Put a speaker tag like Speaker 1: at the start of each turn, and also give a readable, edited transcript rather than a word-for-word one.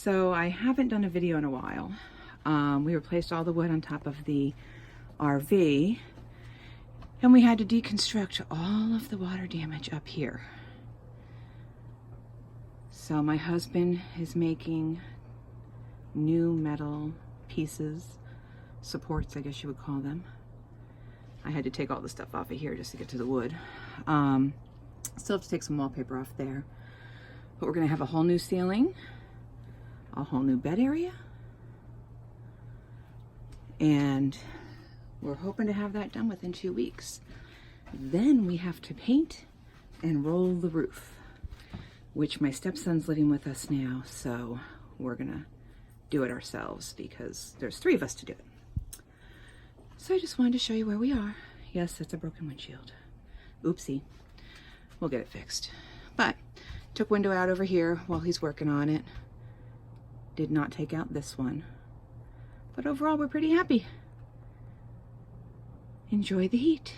Speaker 1: So I haven't done a video in a while. We replaced all the wood on top of the RV, and we had to deconstruct all of the water damage up here. So my husband is making new metal pieces, supports, I guess you would call them. I had to take all the stuff off of here just to get to the wood. Still have to take some wallpaper off there. But we're gonna have a whole new ceiling, a whole new bed area, and we're hoping to have that done within 2 weeks. Then we have to paint and roll the roof, which my stepson's living with us now, so we're gonna do it ourselves because there's 3 of us to do it. So I just wanted to show you where we are. Yes, it's a broken windshield. Oopsie. We'll get it fixed. But took window out over here while he's working on it. Did not take out this one. But overall, we're pretty happy. Enjoy the heat.